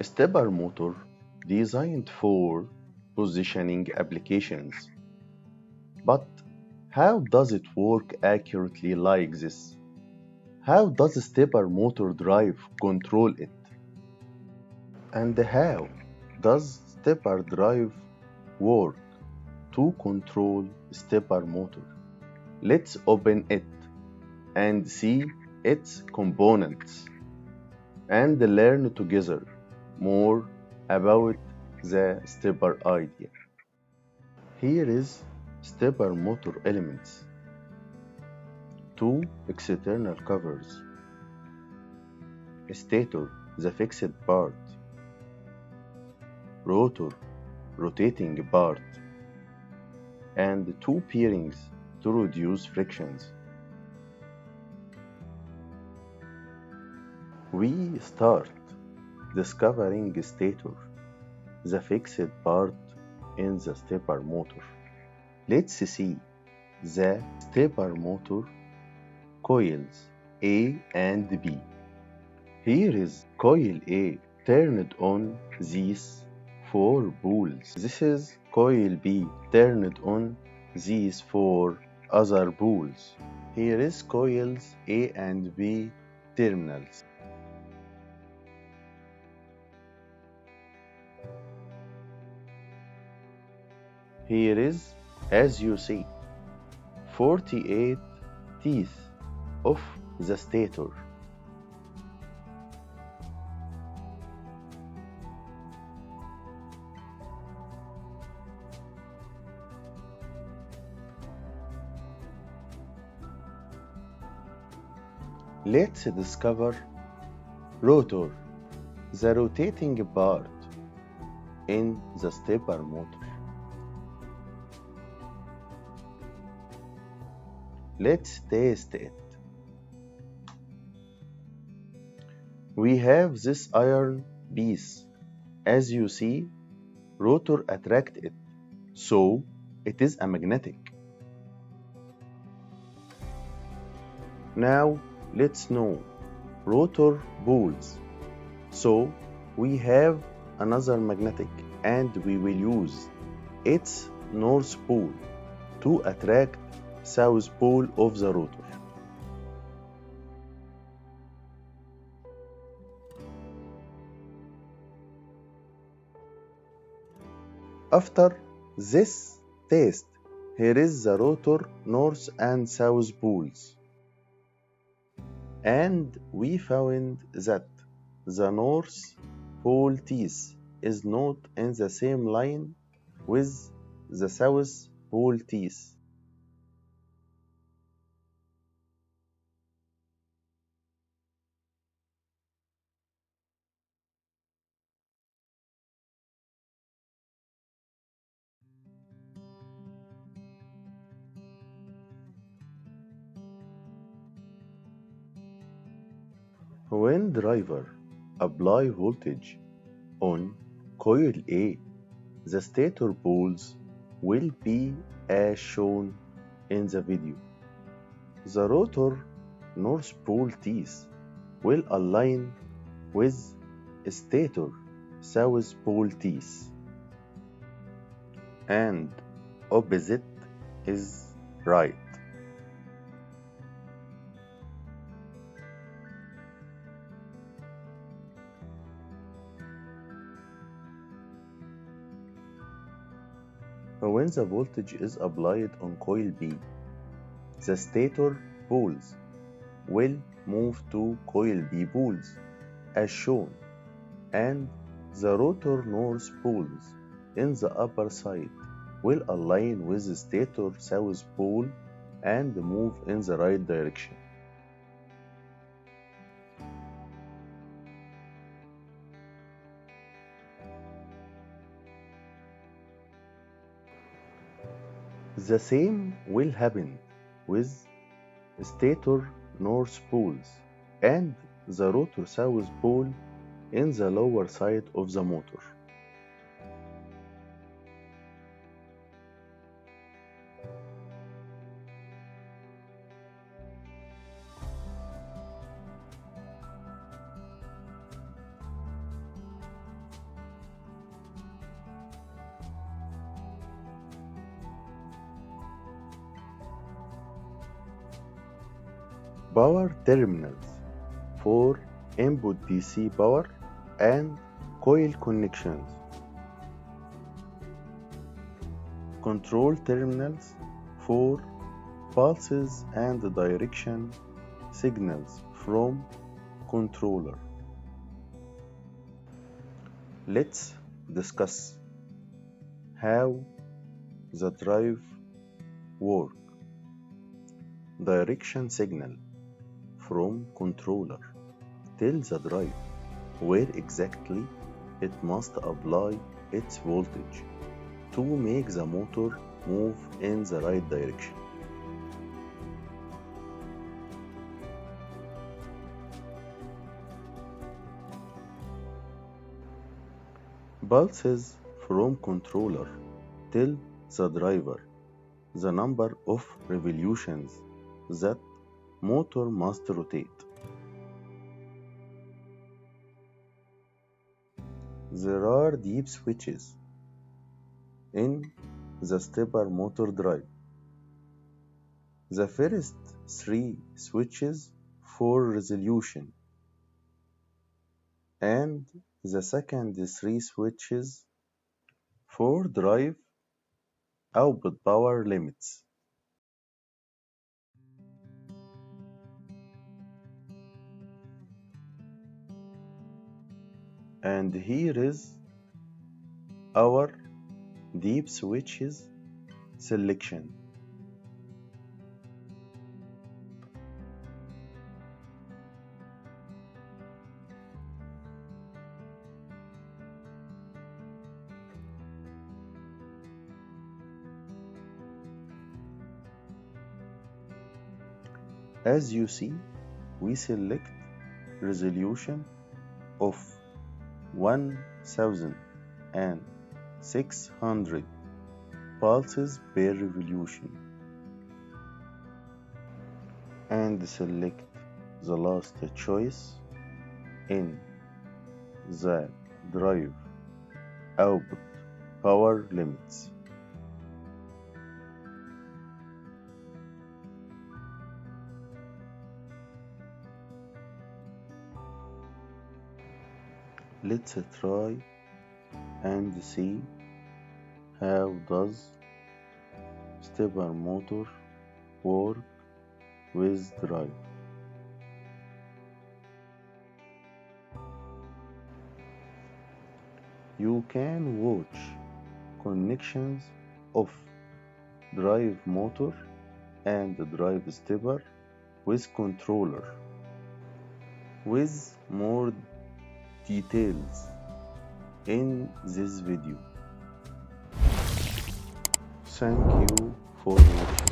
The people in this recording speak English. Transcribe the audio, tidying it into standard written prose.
Stepper motor designed for positioning applications. But how does it work accurately like this? How does a stepper motor drive control it? And how does stepper drive work to control stepper motor? Let's open it and see its components and learn together more about the stepper idea. Here is stepper motor elements. Two external covers. Stator, the fixed part. Rotor, rotating part. And two bearings to reduce frictions. We start discovering stator, the fixed part in the stepper motor. Let's see the stepper motor coils A and B. Here is coil A turned on these 4 poles. This is coil B turned on these 4 other poles. Here is coils A and B terminals. Here is, as you see, 48 teeth of the stator. Let's discover rotor, the rotating part in the stepper motor. Let's test it. We have this iron piece. As you see, rotor attract it, so it is a magnetic. Now let's know rotor poles. So we have another magnetic and we will use its north pole to attract south pole of the rotor. After this test, here is the rotor north and south poles. And we found that the north pole teeth is not in the same line with the south pole teeth. When driver apply voltage on coil A, the stator poles will be as shown in the video. The rotor north pole teeth will align with stator south pole teeth, and opposite is right. When the voltage is applied on coil B, the stator poles will move to coil B poles as shown, and the rotor north poles in the upper side will align with the stator south pole and move in the right direction. The same will happen with stator north poles and the rotor south pole in the lower side of the motor. Power terminals for input DC power and coil connections. Control terminals for pulses and direction signals from controller. Let's discuss how the drive works. Direction signal from controller tells the drive where exactly it must apply its voltage to make the motor move in the right direction. Pulses from controller tell the driver the number of revolutions that motor must rotate. There are deep switches in the stepper motor drive. The first three switches for resolution and the second three switches for drive output power limits. And here is our deep switches selection. As you see, we select resolution of 1600 pulses per revolution and select the last choice in the drive output power limits. Let's try and see how does stepper motor work with drive. You can watch connections of drive motor and drive stepper with controller with more details in this video. Thank you for watching.